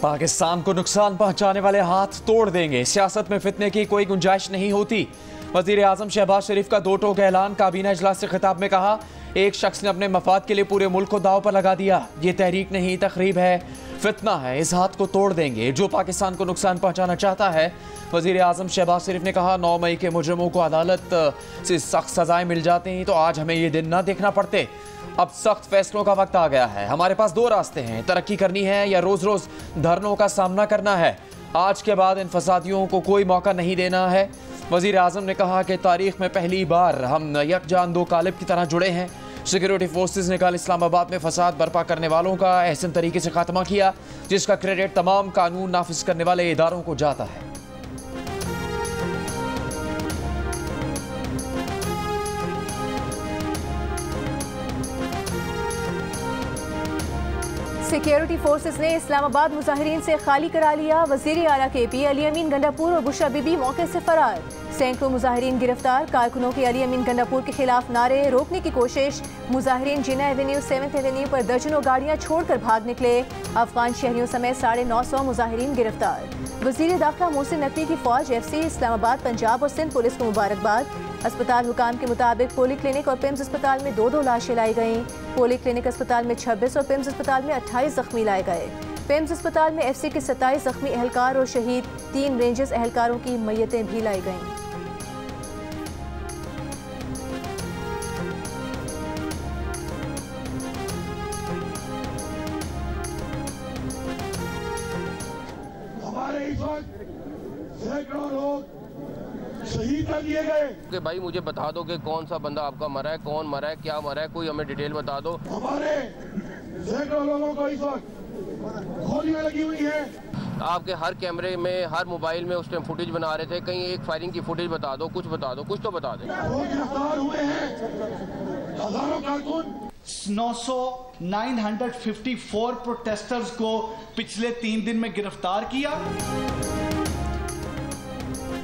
पाकिस्तान को नुकसान पहुंचाने वाले हाथ तोड़ देंगे, सियासत में फितने की कोई गुंजाइश नहीं होती। वजीर आजम शहबाज शरीफ का दो टोक ऐलान। काबीना इजलास से खिताब में कहा, एक शख्स ने अपने मफाद के लिए पूरे मुल्क को दाव पर लगा दिया। ये तहरीक नहीं, तकरीब है, फितना है। इस हाथ को तोड़ देंगे जो पाकिस्तान को नुकसान पहुंचाना चाहता है। वजीर आजम शहबाज शरीफ ने कहा, 9 मई के मुजरिमों को अदालत से सख्त सजाएं मिल जाती तो आज हमें ये दिन ना देखना पड़ते। अब सख्त फैसलों का वक्त आ गया है। हमारे पास दो रास्ते हैं, तरक्की करनी है या रोज रोज धरनों का सामना करना है। आज के बाद इन फसादियों को कोई मौका नहीं देना है। वजीर आजम ने कहा कि तारीख में पहली बार हम यकजान दो कालिब की तरह जुड़े हैं। सिक्योरिटी फोर्सेस ने कल इस्लामाबाद में फसाद बर्पा करने वालों का एहसन तरीके से खात्मा किया, जिसका क्रेडिट तमाम कानून नाफिज करने वाले इदारों को जाता है। सिक्योरिटी फोर्सेस ने इस्लामाबाद मुजाहिरीन से खाली करा लिया। वजीर आला KP अली अमीन गंडापुर और बुशरा बीबी मौके से फरार। सैकड़ों मुजाहिरीन गिरफ्तार। कारकुनों के अली अमीन गंडापुर के खिलाफ नारे, रोकने की कोशिश। मुजाहिरीन जिना एवेन्यू 7th एवेन्यू पर दर्जनों गाड़ियां छोड़कर भाग निकले। अफगान शहरियों समेत 950 मुजाहिरीन गिरफ्तार। वजीर दाखिला मोहसिन नकवी की फौज FC इस्लामाबाद, पंजाब और सिंध पुलिस को मुबारकबाद। अस्पताल हुकाम के मुताबिक पोली क्लिनिक और पिम्स अस्पताल में 2-2 लाशें लाई गईं। पोली क्लिनिक अस्पताल में 26 और पिम्स अस्पताल में 28 जख्मी लाए गए। पिम्स अस्पताल में FC के 27 जख्मी एहलकार और शहीद 3 रेंजर्स एहलकारों की मैयतें भी लाई गईं। हमारे इस वक्त सैकड़ों लोग शहीद कर दिए गए कि भाई मुझे बता दो कि कौन सा बंदा आपका मरा है, कौन मरा है, क्या मरा है, कोई हमें डिटेल बता दो। हमारे सैकड़ों लोगों को इस वक्त गोलियां लगी हुई है। आपके हर कैमरे में, हर मोबाइल में उस टाइम फुटेज बना रहे थे, कहीं एक फायरिंग की फुटेज बता दो, कुछ बता दो, कुछ तो बता दें। वो गिरफ्तार हुए हैं हजारों कारकुन। 954 प्रोटेस्टर्स को पिछले 3 दिन में गिरफ्तार किया।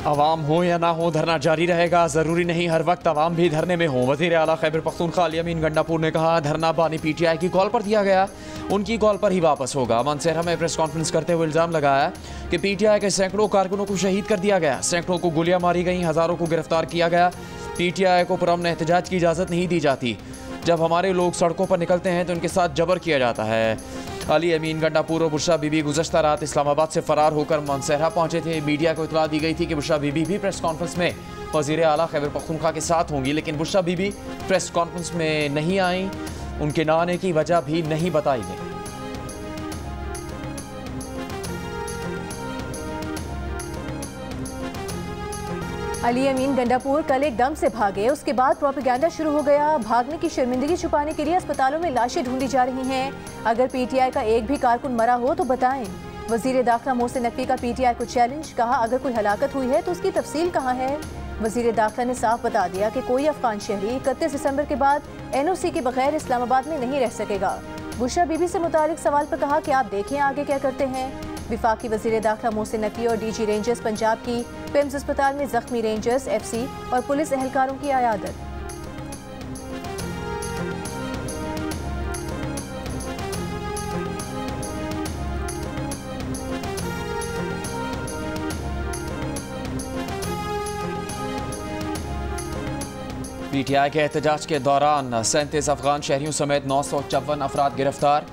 अवाम हो या ना हो, धरना जारी रहेगा। जरूरी नहीं हर वक्त अवाम भी धरने में हो। वजीर आला खैबर पख्तूनख्वा अली अमीन गंडापुर ने कहा, धरना बानी PTI की कॉल पर दिया गया, उनकी कॉल पर ही वापस होगा। मानसेरा में प्रेस कॉन्फ्रेंस करते हुए इल्जाम लगाया कि PTI के सैकड़ों कारकुनों को शहीद कर दिया गया, सैकड़ों को गोलियां मारी गई, हजारों को गिरफ्तार किया गया। PTI को पुरअमन एहतजाज की इजाज़त नहीं दी जाती। जब हमारे लोग सड़कों पर निकलते हैं तो उनके साथ जबर किया जाता है। अली अमीन गंडापुर और बुशरा बीबी गुज़श्ता रात इस्लामाबाद से फरार होकर मानसेरा पहुंचे थे। मीडिया को इतला दी गई थी कि बुशरा बीबी भी प्रेस कॉन्फ्रेंस में वज़ीर आला खैबर पख्तूनख्वा के साथ होंगी, लेकिन बुशरा बीबी प्रेस कॉन्फ्रेंस में नहीं आई। उनके ना आने की वजह भी नहीं बताई गई। अली अमीन गंडापुर कल एक दम से भागे, उसके बाद प्रोपेगेंडा शुरू हो गया। भागने की शर्मिंदगी छुपाने के लिए अस्पतालों में लाशें ढूंढी जा रही हैं। अगर PTI का एक भी कारकुन मरा हो तो बताएं। वजीर दाखिला मोहसिन नकवी का PTI को चैलेंज। कहा, अगर कोई हलाकत हुई है तो उसकी तफसील कहाँ है। वजीर दाखिला ने साफ बता दिया कि कोई अफगान शहरी 31 दिसंबर के बाद NOC के बगैर इस्लामाबाद में नहीं रह सकेगा। बुशरा बीबी से मुतालिक सवाल पर कहा कि आप देखें आगे क्या करते हैं। विफाकी वजीर दाखिला मोहसिन नकवी और DG रेंजर्स पंजाब की पिम्स अस्पताल में जख्मी रेंजर्स, FC और पुलिस एहलकारों की आयादत। PTI के एहतजाज के दौरान 37 अफगान शहरियों समेत 954 अफराद गिरफ्तार।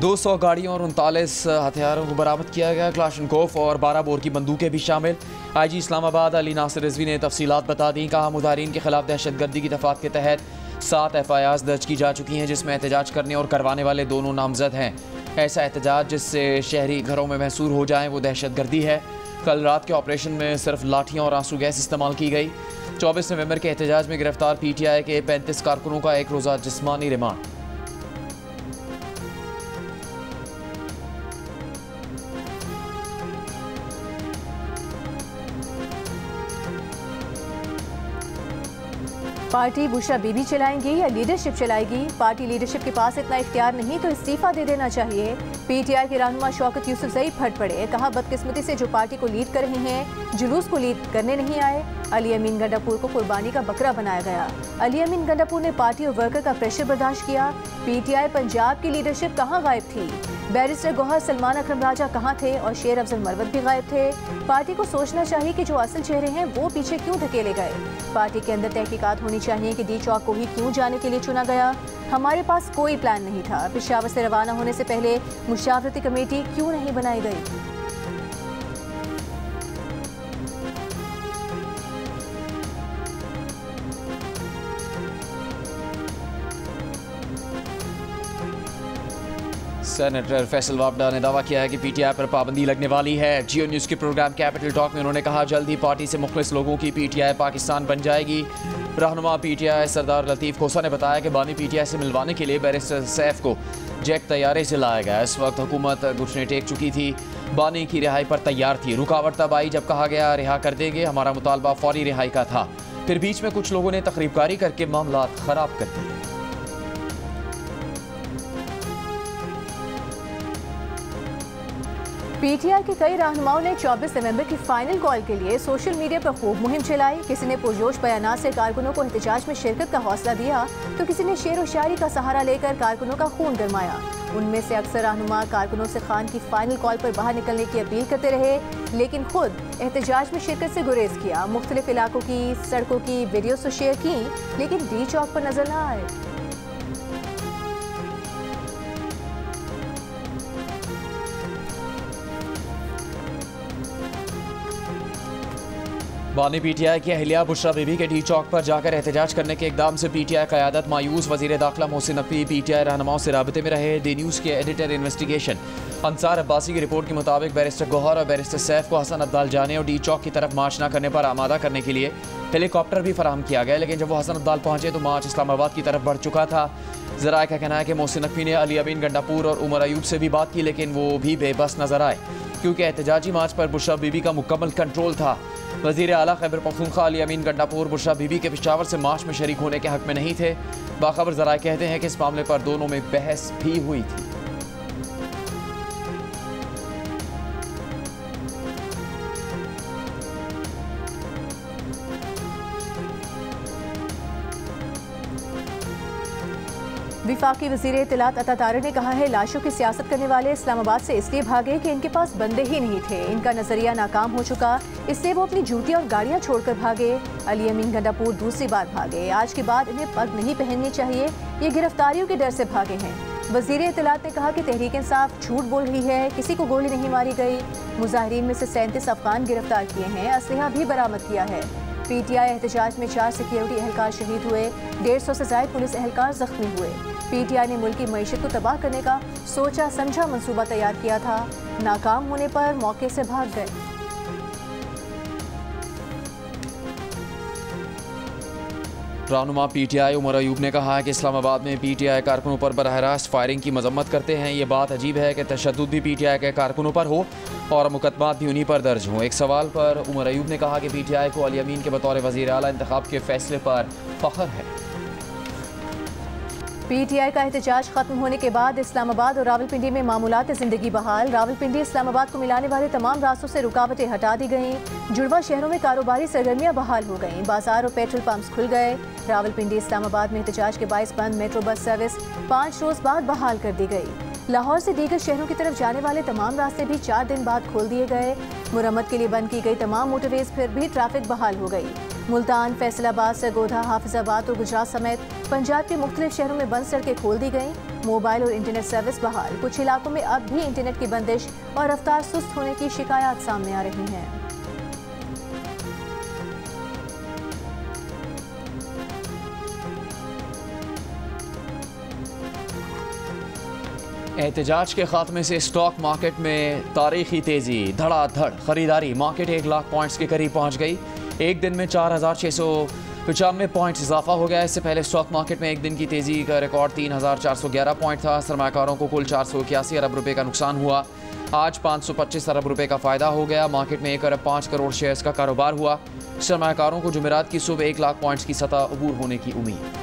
200 गाड़ियों और 39 हथियारों को बरामद किया गया। क्लाशनकोफ और 12 बोर की बंदूकें भी शामिल। IG इस्लामाबाद अली नासिर रिजवी ने तफसीलात बता दी। कहा, मुजाहिरीन के खिलाफ दहशतगर्दी की दफात के तहत 7 FIRs दर्ज की जा चुकी हैं, जिसमें एहतजाज करने और करवाने वाले दोनों नामजद हैं। ऐसा एहतजाज जिससे शहरी घरों में महसूर हो जाए वो दहशतगर्दी है। कल रात के ऑपरेशन में सिर्फ लाठियाँ और आंसू गैस इस्तेमाल की गई। 24 नवंबर के एहतजाज में गिरफ्तार PTI के 35 कारकुनों का 1 रोज़ा जिस्मानी रिमांड। पार्टी बुशरा बीबी चलाएंगी या लीडरशिप चलाएगी? पार्टी लीडरशिप के पास इतना इख्तियार नहीं तो इस्तीफा दे देना चाहिए। पीटीआई के रहनुमा शौकत यूसुफजई फट पड़े, कहा बदकिस्मती से जो पार्टी को लीड कर रहे हैं जुलूस को लीड करने नहीं आए। अली अमीन गंडापुर को कुर्बानी का बकरा बनाया गया। अली अमीन गंडापुर ने पार्टी और वर्कर का प्रेशर बर्दाश्त किया। पीटीआई पंजाब की लीडरशिप कहाँ गायब थी? बैरिस्टर गौहर सलमान अकरम राजा कहाँ थे और शेर अफजल मरवत भी गायब थे। पार्टी को सोचना चाहिए कि जो असल चेहरे हैं वो पीछे क्यों धकेले गए। पार्टी के अंदर तहकीकात होनी चाहिए कि डी चौक को ही क्यों जाने के लिए चुना गया। हमारे पास कोई प्लान नहीं था। पेशावर से रवाना होने से पहले मुशावरती कमेटी क्यों नहीं बनाई गई? सेनेटर फैसल वापडा ने दावा किया है कि पीटीआई पर पाबंदी लगने वाली है। जियो न्यूज़ के प्रोग्राम कैपिटल टॉक में उन्होंने कहा जल्द ही पार्टी से मुखलिस लोगों की पीटीआई पाकिस्तान बन जाएगी। रहनुमा पीटीआई सरदार लतीफ़ खोसा ने बताया कि बानी पीटीआई से मिलवाने के लिए बैरिस्टर सैफ को जेट तैयारे से लाया गया। इस वक्त हुकूमत घुटने टेक चुकी थी, बानी की रिहाई पर तैयार थी। रुकावट तब आई जब कहा गया रिहा कर देंगे। हमारा मुतालबा फौरी रिहाई का था, फिर बीच में कुछ लोगों ने तकरीबकारी करके मामला ख़राब कर दिए। पीटीआई के कई रहनुमाओं ने 24 नवंबर की फाइनल कॉल के लिए सोशल मीडिया पर खूब मुहिम चलाई। किसी ने पुरजोश बयानात से कारकुनों को एहतजाज में शिरकत का हौसला दिया तो किसी ने शेर व शायरी का सहारा लेकर कारकुनों का खून गरमाया। उनमें से अक्सर रहनुमा कारकुनों से खान की फाइनल कॉल पर बाहर निकलने की अपील करते रहे, लेकिन खुद एहतजाज में शिरकत से गुरेज किया। मुख्तलिफ इलाकों की सड़कों की वीडियोज तो शेयर की, लेकिन डी चौक पर नजर न आए। बानी पीटीआई की अहलिया बुशरा बीबी के डी चौक पर जाकर एहतजाज करने के इकदाम से पीटीआई क़यादत मायूस। वज़ीर दाखिला मोहसिन नकवी पीटीआई रहनुमाओं से राबते में रहे। दी न्यूज़ के एडिटर इन्वेस्टिगेशन अंसार अब्बासी की रिपोर्ट के मुताबिक बैरिस्टर गौहर और बैरिस्टर सैफ को हसन अब्दाल जाने और डी चौक की तरफ मार्च न करने पर आमादा करने के लिए हेलीकॉप्टर भी फराहम किया गया, लेकिन जब वो हसन अब्दाल पहुंचे तो मार्च इस्लामाबाद की तरफ बढ़ चुका था। ज़राए का कहना है कि मोहसिन नकवी ने अली अमीन गंडापुर और उमर अयूब से भी बात की, लेकिन वो भी बेबस नजर आए क्योंकि एहतजाजी मार्च पर बुशरा बीबी का मुकम्मल कंट्रोल था। वज़ीर आला खैबर पख्तूनख्वा अली अमीन गंडापुर बुशरा बीबी के पेशावर से मार्च में शरीक होने के हक में नहीं थे। बाखबर ज़राए कहते हैं कि इस मामले पर दोनों में बहस भी हुई थी। विफाकी वज़ीर इत्तलात अता तारे ने कहा है लाशों की सियासत करने वाले इस्लामाबाद से इसलिए भागे कि इनके पास बंदे ही नहीं थे। इनका नजरिया नाकाम हो चुका, इसलिए वो अपनी जूतियां और गाड़ियां छोड़कर भागे। अली अमीन गंडापुर दूसरी बार भागे। आज के बाद इन्हें पग नहीं पहननी चाहिए, ये गिरफ्तारियों के डर से भागे हैं। वज़ीर इत्तलात ने कहा कि तहरीक इंसाफ झूठ बोल रही है, किसी को गोली नहीं मारी गई। मुजाहिरीन में से 37 अफगान गिरफ्तार किए हैं, असलहा भी बरामद किया है। पीटीआई एहतजाज में 4 सिक्योरिटी एहलकार शहीद हुए, 150 से ज़ायद पुलिस एहलकार जख्मी हुए। पीटीआई ने मुल्क की मईशत को तबाह करने का सोचा समझा मंसूबा तैयार किया था, नाकाम होने पर मौके से भाग गए। रहनुमा पीटीआई उमर अयूब ने कहा है कि इस्लामाबाद में पीटीआई कारकुनों पर बराह रास्त फायरिंग की मजम्मत करते हैं। ये बात अजीब है कि तशद्दुद भी पीटीआई के कारकुनों पर हो और मुकदमात भी उन्हीं पर दर्ज हों। एक सवाल पर उमर अयूब ने कहा कि पीटीआई को अली अमीन के बतौर वज़ीर आला इंतखाब के फैसले पर फख्र है। पीटीआई का एहतजाज खत्म होने के बाद इस्लामाबाद और रावलपिंडी में मामूलात ज़िंदगी बहाल। रावलपिंडी इस्लामाबाद को मिलाने वाले तमाम रास्तों से रुकावटें हटा दी गईं। जुड़वा शहरों में कारोबारी सरगर्मियां बहाल हो गईं। बाजार और पेट्रोल पंप्स खुल गए। रावलपिंडी इस्लामाबाद में एहतजाज के बाइस बंद मेट्रो बस सर्विस 5 रोज़ बाद बहाल कर दी गई। लाहौर से दीगर शहरों की तरफ जाने वाले तमाम रास्ते भी 4 दिन बाद खोल दिए गए। मुरम्मत के लिए बंद की गई तमाम मोटरवेज फिर भी ट्रैफिक बहाल हो गई। मुल्तान, फैसलाबाद, सरगोधा, हाफिजाबाद और गुजरात समेत पंजाब के मुख्तलिफ शहरों में बंद सड़कें खोल दी गईं। मोबाइल और इंटरनेट सर्विस बहाल। कुछ इलाकों में अब भी इंटरनेट की बंदिश और रफ्तार सुस्त होने की शिकायत सामने आ रही हैं। एहतजाज के खात्मे से स्टॉक मार्केट में तारीखी तेज़ी, धड़ाधड़ खरीदारी। मार्केट 1 लाख पॉइंट्स के करीब पहुंच गई। एक दिन में 4,695 पॉइंट्स इजाफा हो गया। इससे पहले स्टॉक मार्केट में एक दिन की तेज़ी का रिकॉर्ड 3,411 पॉइंट था। सरमाकारों को कुल 481 अरब रुपए का नुकसान हुआ। आज 525 अरब रुपए का फ़ायदा हो गया। मार्केट में 1 अरब 5 करोड़ शेयर्स का कारोबार हुआ। सरमायाकारों को जुमेरात की सुबह 1 लाख पॉइंट्स की सतह अबूर होने की उम्मीद।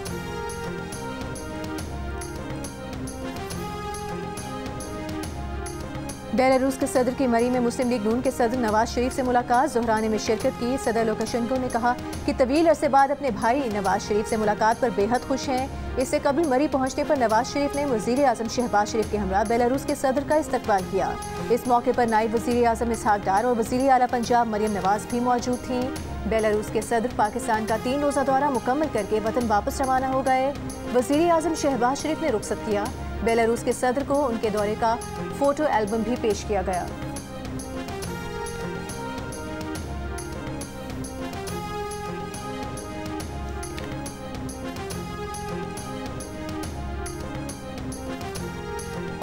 बेलारूस के सदर की मरी में मुस्लिम लीग नून के सदर नवाज शरीफ से मुलाकात। ज़ोहरानी में शिरकत की। सदर लुकाशेंको ने कहा कि तवील अरसे बाद अपने भाई नवाज शरीफ से मुलाकात पर बेहद खुश हैं। इससे कबल मरी पहुंचने पर नवाज शरीफ ने वज़ीर आज़म शहबाज शरीफ के हमरा बेलारूस के सदर का इस्तकबाल किया। इस मौके पर नायब वज़ीर आज़म इसहाक डार और वज़ीर आला पंजाब मरियम नवाज भी मौजूद थीं। बेलारूस के सदर पाकिस्तान का 3 रोज़ा दौरा मुकम्मल करके वतन वापस रवाना हो गए। वज़ीर आज़म शहबाज शरीफ ने रुखसत किया। बेलारूस के सदर को उनके दौरे का फोटो एल्बम भी पेश किया गया।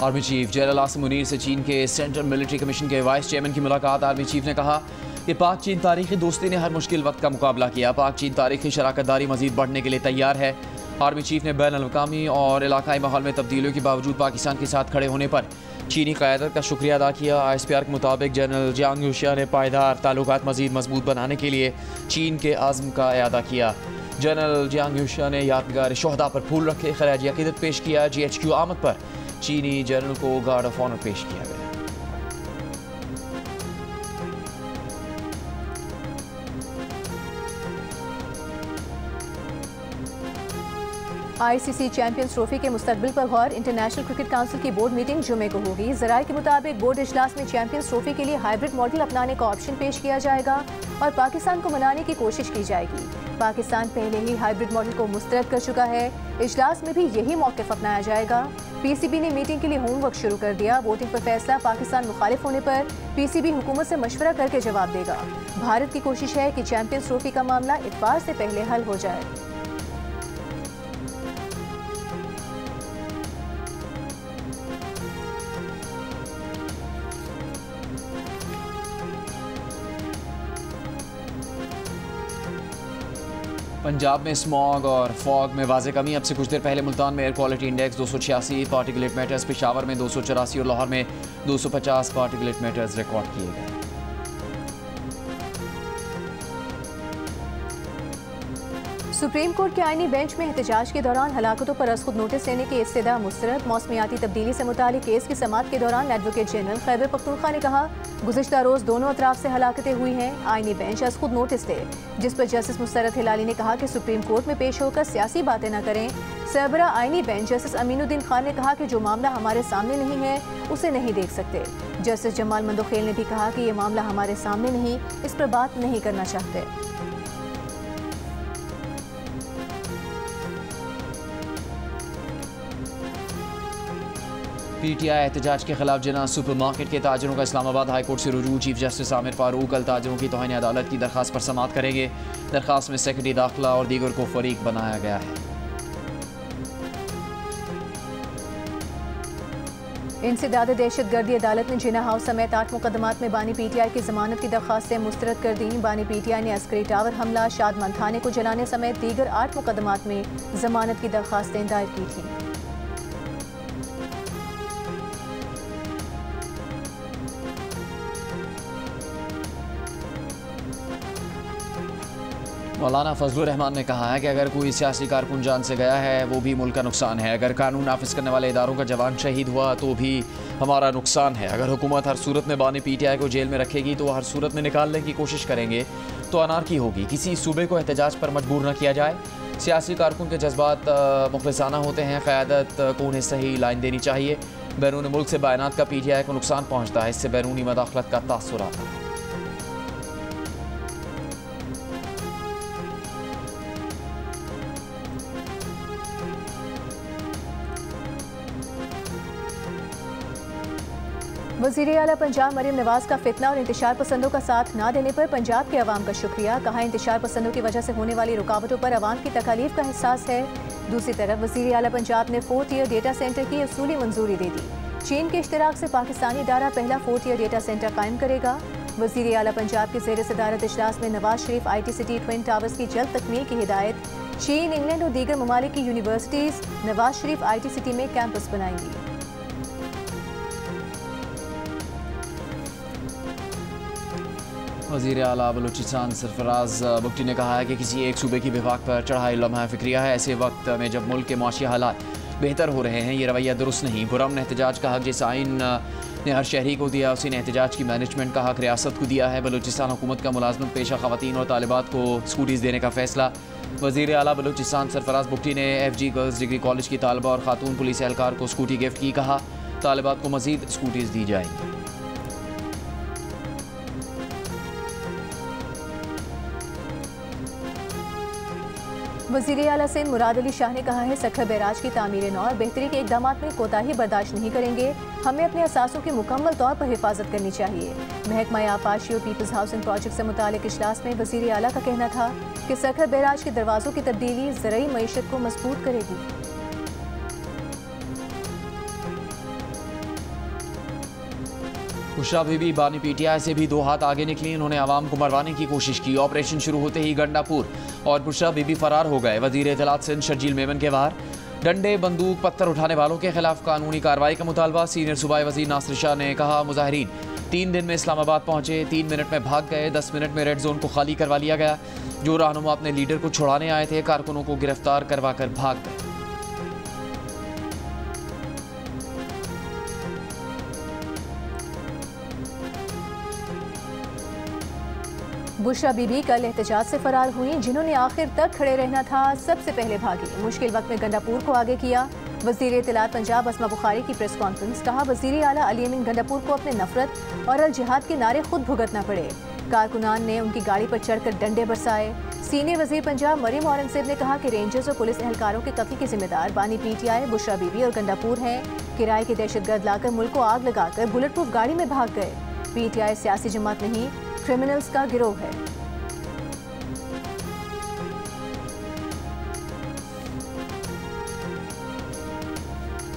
Army chief general Asim Munir से चीन के सेंट्रल मिलिट्री कमीशन के वाइस चेयरमैन की मुलाकात। आर्मी चीफ ने कहा कि पाक चीन तारीखी दोस्ती ने हर मुश्किल वक्त का मुकाबला किया। पाक चीन तारीखी शराकतदारी मजीद बढ़ने के लिए तैयार है। आर्मी चीफ ने बैन अल-अक़वामी और इलाकाई माहौल में तब्दीलियों के बावजूद पाकिस्तान के साथ खड़े होने पर चीनी क़यादत का शुक्रिया अदा किया। ISPR के मुताबिक जनरल जियांग यूशिया ने पायदार ताल्लुकात मजीद मजबूत बनाने के लिए चीन के आज़म का इयादा किया। जनरल जियांग यूशिया ने यादगार शोहदा पर फूल रखे, खराज अक़ीदत पेश किया। GHQ आमद पर चीनी जनरल को गार्ड ऑफ ऑनर पेश किया गया। ICC चैंपियंस ट्रॉफी के मुस्तकबिल पर गौर। इंटरनेशनल क्रिकेट काउंसिल की बोर्ड मीटिंग जुमे को होगी। ज़राए के मुताबिक बोर्ड इजलास में चैंपियंस ट्रॉफी के लिए हाइब्रिड मॉडल अपनाने का ऑप्शन पेश किया जाएगा और पाकिस्तान को मनाने की कोशिश की जाएगी। पाकिस्तान पहले ही हाइब्रिड मॉडल को मुस्तरद कर चुका है। इजलास में भी यही मौक़िफ़ अपनाया जाएगा। PCB ने मीटिंग के लिए होमवर्क शुरू कर दिया। वोटिंग पर फैसला पाकिस्तान मुखालिफ होने पर PCB हुकूमत से मशवरा करके जवाब देगा। भारत की कोशिश है कि चैंपियंस ट्रॉफी का मामला इतवार से पहले हल हो जाए। पंजाब में स्मॉग और फॉग में वाज़े कमी। अब से कुछ देर पहले मुल्तान में air quality index 286 particulate matters, Peshawar में 284 और लाहौर में 250 पार्टिकुलेट मैटर्स रिकॉर्ड किए गए। सुप्रीम कोर्ट के आईनी बेंच में एहतजाज के दौरान हलाकतों पर अज़ खुद नोटिस लेने की इस्तदा मुस्तरद। मौसमियाती तब्दीली से मुतालिक केस की समाअत के दौरान एडवोकेट जनरल खैबर पख्तूनख्वा ने कहा गुज़िश्ता रोज़ दोनों अतराफ से हलाकतें हुई हैं। आईनी बेंच अज़ खुद नोटिस दे, जिस पर जस्टिस मुस्तरद हिलाली ने कहा कि सुप्रीम कोर्ट में पेश होकर सियासी बातें न करें। सरबरा आईनी बेंच जस्टिस अमीनुद्दीन खान ने कहा कि जो मामला हमारे सामने नहीं है उसे नहीं देख सकते। जस्टिस जमाल मंदोखेल ने भी कहा कि ये मामला हमारे सामने नहीं, इस पर बात नहीं करना चाहते। PTI एहतजाज के खिलाफ जना सुपरमार्केट के ताजरों का इस्लामाबाद हाई कोर्ट से रुजू। चीफ जस्टिस आमिर फारूक कल ताजरों की तौहीन अदालत की दरख्वास्त पर समाअत करेंगे। दरख्वास्त में सेक्रेटरी दाखिला और दीगर को फरीक बनाया गया है। इंसदाद दहशतगर्दी अदालत ने जिना हाउस समेत 8 मुकदमात में बानी PTI की जमानत की दरख्वास्तें मुस्तरद कर दी। बानी PTI ने अस्करी टावर हमला, शादमन थाने को जलाने समेत दीगर 8 मुकदमात में जमानत की दरख्वास्तें दायर की थीं। मौलाना फजलुर रहमान ने कहा है कि अगर कोई सियासी कारकुन जान से गया है वो भी मुल्क का नुकसान है। अगर कानून नाफिज करने वाले इदारों का जवान शहीद हुआ तो भी हमारा नुकसान है। अगर हुकूमत हर सूरत में बानी PTI को जेल में रखेगी तो हर सूरत में निकालने की कोशिश करेंगे तो अनारकी होगी। किसी सूबे को एहतजाज पर मजबूर न किया जाए। सियासी कारकुन के जज्बात मुखलिसाना होते हैं। क़यादत को उन्हें सही लाइन देनी चाहिए। बैरून मुल्क से बयानात का PTI को नुकसान पहुँचता है। इससे बैरूनी मदाखलत का तासुर आता है। वज़ीर आला पंजाब मरियम नवाज का फितना और इंतशार पसंदों का साथ न देने पर पंजाब के अवाम का शुक्रिया। कहा इंतशार पसंदों की वजह से होने वाली रुकावटों पर अवाम की तकालीफ का एहसास है। दूसरी तरफ वज़ीर आला पंजाब ने 4th ईयर डेटा सेंटर की असूली मंजूरी दे दी। चीन के इश्तराक से पाकिस्तानी इदारा पहला 4th ईयर डेटा सेंटर कायम करेगा। वज़ीर आला पंजाब के ज़ेर सदारत इजलास में Nawaz Sharif IT city twin towers की जल्द तकमील की हिदायत। चीन, इंग्लैंड और दीगर ममालिक की universities Nawaz Sharif IT city में कैंपस बनाएंगी। वज़ीर आला बलूचिस्तान सरफराज बुगटी ने कहा है कि किसी एक सूबे की विफाक पर चढ़ाई लम्हा फ़िक्रिया है। ऐसे वक्त में जब मुल्क के माशी हालात बेहतर हो रहे हैं, ये रवैया दुरुस्त नहीं। पुरअमन एहतजाज का हक जिस आइन ने हर शहरी को दिया, उसी ने एहतजाज की मैनेजमेंट का हक रियासत को दिया है। बलूचिस्तान हुकूमत का मुलाजमत पेशा ख़वातीन और तालिबात को स्कूटीज़ देने का फैसला। वज़ीर आला बलूचिस्तान सरफराज बुगटी ने FG गर्ल्स डिग्री कॉलेज की तालबा और खातून पुलिस एहलकार को स्कूटी गिफ्ट की। कहा तालिबात को मज़ीद स्कूटीज़ दी जाएंगी। वज़ीर आला सिंध मुराद अली शाह ने कहा है सखर बैराज की तामीर नौ और बेहतरी के इकदाम में कोताही बर्दाश्त नहीं करेंगे। हमें अपने असासों की मुकम्मल तौर पर हिफाजत करनी चाहिए। महकमा आपाशी और पीपल्स हाउसिंग प्रोजेक्ट से मुतालिक इजलास में वज़ीर आला का कहना था कि सखर बैराज के दरवाज़ों की तब्दीली ज़रूरी मईशत को मजबूत करेगी। बुशरा बीबी बानी PTI से भी दो हाथ आगे निकली। उन्होंने आवाम को मरवाने की कोशिश की। ऑपरेशन शुरू होते ही गंडापुर और बुशरा बीबी फरार हो गए। वज़ीर इत्तलात सिंध शर्जील मेमन के बाहर डंडे बंदूक पत्थर उठाने वालों के खिलाफ कानूनी कार्रवाई का मुतालबा। सीनियर सूबाई वज़ीर नासिर शाह ने कहा मुजाहिरीन 3 दिन में इस्लामाबाद पहुंचे, 3 मिनट में भाग गए, 10 मिनट में रेड जोन को खाली करवा लिया गया। जो रहनुमा अपने लीडर को छुड़ाने आए थे, कारकुनों को गिरफ्तार करवा कर भाग गए। बुशरा बीबी कल एहतजाज से फरार हुई। जिन्होंने आखिर तक खड़े रहना था, सबसे पहले भागी। मुश्किल वक्त में गंडापुर को आगे किया। वज़ीर इत्तलात पंजाब अस्मा बुखारी की प्रेस कॉन्फ्रेंस। कहा वज़ीर आला अली अमीन गंडापुर को अपने नफरत और अल जिहाद के नारे खुद भुगतना पड़े। कारकुनान ने उनकी गाड़ी पर चढ़कर डंडे बरसाए। सीनियर वज़ीर पंजाब मरियम औरंगज़ेब ने कहा कि रेंजर्स और पुलिस एहलकारों के कत्ल के जिम्मेदार बानी PTI, बुशरा बीबी और गंडापुर हैं। किराए की दहशतगर्द लाकर मुल्क को आग लगाकर बुलेट प्रूफ गाड़ी में भाग गए। PTI सियासी जमात नहीं, क्रिमिनल्स का गिरोह है।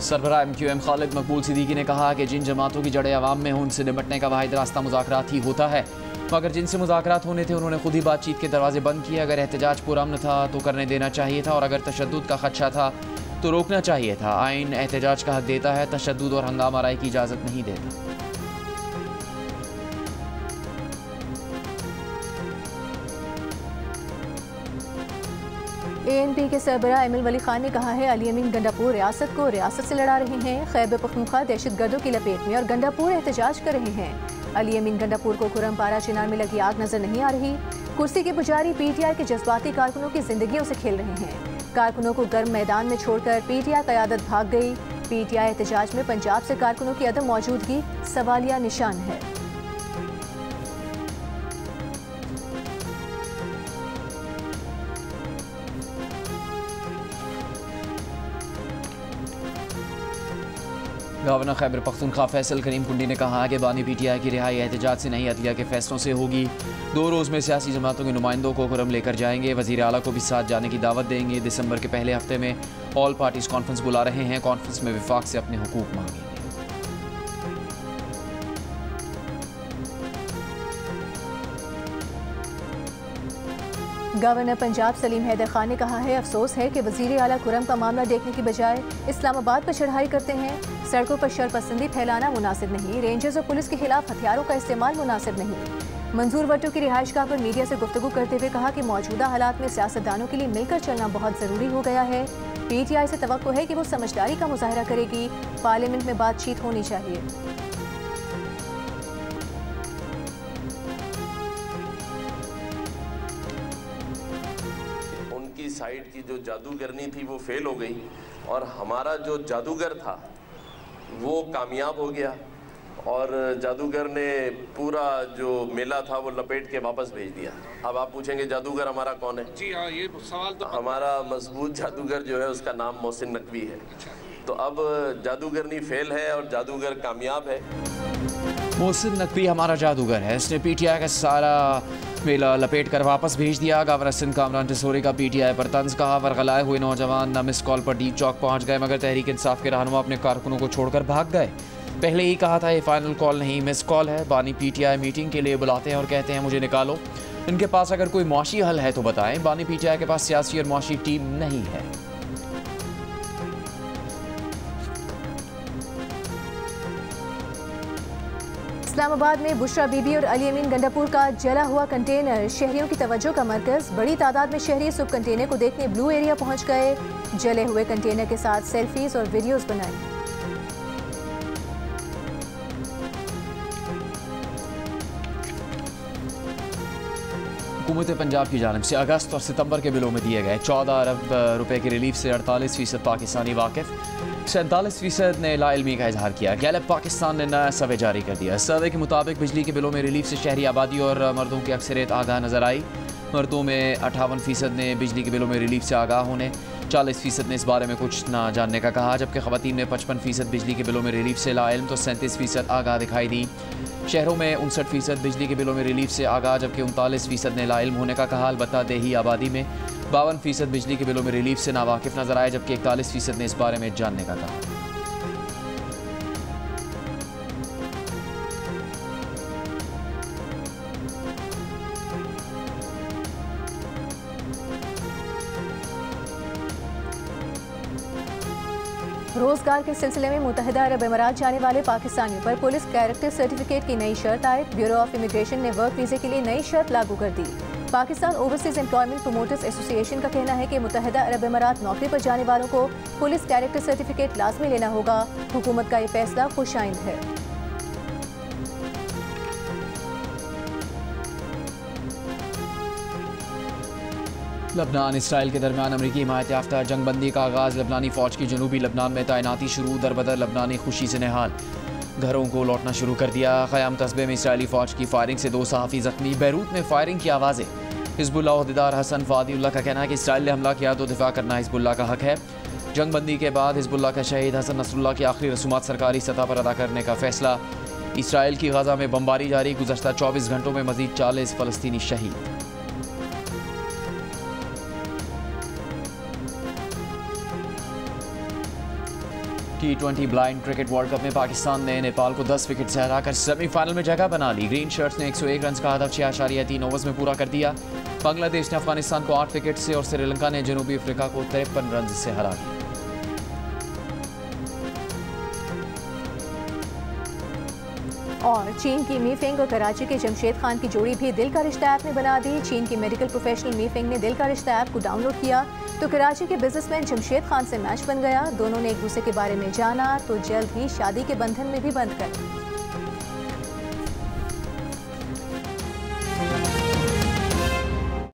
सरबराह MQM खालिद मकबूल सिद्दीकी ने कहा कि जिन जमातों की जड़ें अवाम में हों, उनसे निपटने का वाहिद रास्ता मुज़ाकरात ही होता है। मगर जिनसे मुज़ाकरात होने थे, उन्होंने खुद ही बातचीत के दरवाजे बंद किए। अगर एहतजाज पुरअमन था तो करने देना चाहिए था, और अगर तशद्दुद का खदशा था तो रोकना चाहिए था। आइन एहतजाज का हक देता है, तशद्दुद और हंगामा आराई की इजाज़त नहीं देता। ANP के सरबराह एमिल वली खान ने कहा है अली अमीन गंडापुर रियासत को रियासत से लड़ा रहे हैं। खैबर पख्तूनख्वा दहशतगर्दों की लपेट में और गंडापुर एहतजाज कर रहे हैं। अली अमीन गंडापुर को खुरमपारा चिनार में लगी आग नजर नहीं आ रही। कुर्सी के पुजारी PTI के जज्बाती कारकुनों की जिंदगियों से खेल रहे हैं। कारकुनों को गर्म मैदान में छोड़कर PTI क़यादत भाग गई। PTI एहतजाज में पंजाब से कारकुनों की अदम मौजूदगी सवालिया निशान है। गवर्नर खैबर पख्तूनख्वा फैसल करीम कुंडी ने कहा कि बानी PTI की रिहाई एहतजाज से नहीं, अदलिया के फैसलों से होगी। 2 रोज़ में सियासी जमातों के नुमाइंदों को खुरम लेकर जाएंगे। वज़ीर आला को भी साथ जाने की दावत देंगे। दिसंबर के पहले हफ्ते में ऑल पार्टीज़ कॉन्फ्रेंस बुला रहे हैं। कॉन्फ्रेंस में विफाक से अपने हुकूक मांगेंगे। गवर्नर पंजाब सलीम हैदर खान ने कहा है अफसोस है कि वज़ीर आला खुरम का मामला देखने की बजाय इस्लामाबाद पर चढ़ाई करते हैं। सड़कों पर शरपसंदी फैलाना मुनासिब नहीं। रेंजर्स और पुलिस के खिलाफ हथियारों का इस्तेमाल मुनासिब नहीं। मंजूर वट्टो की रिहाइशगाह पर मीडिया से गुफ्तगू करते हुए कहा कि मौजूदा हालात में सियासतदानों के लिए मिलकर चलना बहुत ज़रूरी हो गया है। PTI से तवक्को है कि वो समझदारी का मुजाहरा करेगी। पार्लियामेंट में बातचीत होनी चाहिए। साइड की जो जादूगरनी थी वो फेल हो गई और हमारा जो जादूगर था वो कामयाब हो गया और जादूगर ने पूरा जो मेला था वो लपेट के वापस भेज दिया। अब आप पूछेंगे जादूगर हमारा कौन है? जी हाँ, ये सवाल तो हमारा मजबूत जादूगर जो है उसका नाम मोहसिन नकवी है। तो अब जादूगरनी फेल है और जादूगर कामयाब है। मोहसिन नकवी हमारा जादूगर है। इसने PTI का सारा मेला लपेट कर वापस भेज दिया। गवर्नर सिंध कामरान टिसोरी का PTI पर तंज। कहा वरगलाए हुए नौजवान न मिस कॉल पर डीप चौक पहुंच गए, मगर तहरीक इंसाफ के रहनुमा अपने कारकुनों को छोड़कर भाग गए। पहले ही कहा था ये फाइनल कॉल नहीं, मिस कॉल है। बानी PTI मीटिंग के लिए बुलाते हैं और कहते हैं मुझे निकालो। इनके पास अगर कोई मुआशी हल है तो बताएं। बानी PTI के पास सियासी और मुआशी टीम नहीं है। इस्लामाबाद में बुशरा बीबी और अली अमीन गंडापुर का जला हुआ कंटेनर शहरियों की तवज्जो का मरकज। बड़ी तादाद में शहरी सुब कंटेनर को देखने ब्लू एरिया पहुंच गए। जले हुए कंटेनर के साथ सेल्फीज और वीडियोस बनाई। हुकूमत पंजाब की जानिब से अगस्त और सितंबर के बिलों में दिए गए 14 अरब रुपए की रिलीफ से 48% पाकिस्तानी वाकिफ, 47% ने लाइल्मी का इजहार किया। गैलप पाकिस्तान ने नया सर्वे जारी कर दिया। सर्वे के मुताबिक बिजली के बिलों में रिलीफ से शहरी आबादी और मर्दों की अक्सरियत आगाह नजर आई। मर्दों में 58% ने बिजली के बिलों में रिलीफ से आगाह होने, 40% ने इस बारे में कुछ ना जानने का कहा, जबकि खवातीन ने 55% बिजली के बिलों में रिलीफ से लाइल्म तो 37% आगाह दिखाई दी। शहरों में 59% बिजली के बिलों में रिलीफ से आगाह, जबकि 39% ने लाइल्म होने का कहा। अलबत्ता देही आबादी में 52% बिजली के बिलों में रिलीफ से नावाकिफ नजर आए, जबकि 41% ने इस बारे में जानने का कहा। रोजगार के सिलसिले में मुत्तहिदा अरब अमीरात जाने वाले पाकिस्तानियों पर पुलिस कैरेक्टर सर्टिफिकेट की नई शर्त आयद। ब्यूरो ऑफ इमिग्रेशन ने वर्क वीजे के लिए नई शर्त लागू कर दी। Pakistan overseas employment promoters association का कहना है कि मुत्तहिदा अरब अमीरात नौकरी पर जाने वालों को पुलिस कैरेक्टर सर्टिफिकेट लाजमी लेना होगा। हुकूमत का ये फैसला खुशाइंद है। लबनान इसराइल के दरमियान अमरीकी हिमायत याफ्ता जंगबंदी का आगाज़। लबनानी फ़ौज की जनूबी लबनान में तैनाती शुरू। दरबदर लबनानी खुशी से निहाल, घरों को लौटना शुरू कर दिया। क़याम कस्बे में इसराइली फ़ौज की फायरिंग से 2 सहाफ़ी ज़ख्मी। बैरूत में फायरिंग की आवाज़ें। हिज़्बुल्लाह अहदेदार हसन फ़ादिउल्लाह का कहना है कि इसराइल ने हमला किया तो दिफा करना हिज़्बुल्लाह का हक है। जंगबंदी के बाद हिज़्बुल्लाह का शहीद हसन नसरुल्लाह की आखिरी रसूमात सरकारी सतह पर अदा करने का फैसला। इसराइल की गज़ा में बमबारी जारी। गुज़श्ता 24 घंटों में मज़ीद 40 फ़लस्तीनी शहीद। T20 blind cricket world cup में पाकिस्तान ने नेपाल को 10 विकेट से हराकर सेमीफाइनल में जगह बना ली। ग्रीन शर्ट्स ने 101 रन का हदफ 6.3 ओवर्स में पूरा कर दिया। बांग्लादेश ने अफगानिस्तान को 8 विकेट से और श्रीलंका ने जनूबी अफ्रीका को 53 रन से हरा दिया। और चीन की मी फेंग और कराची के जमशेद खान की जोड़ी भी दिल का रिश्ता ऐप ने बना दी। चीन की मेडिकल प्रोफेशनल मी फेंग ने दिल का रिश्ता ऐप को डाउनलोड किया तो कराची के बिजनेसमैन जमशेद खान से मैच बन गया। दोनों ने एक दूसरे के बारे में जाना तो जल्द ही शादी के बंधन में भी बंध गए।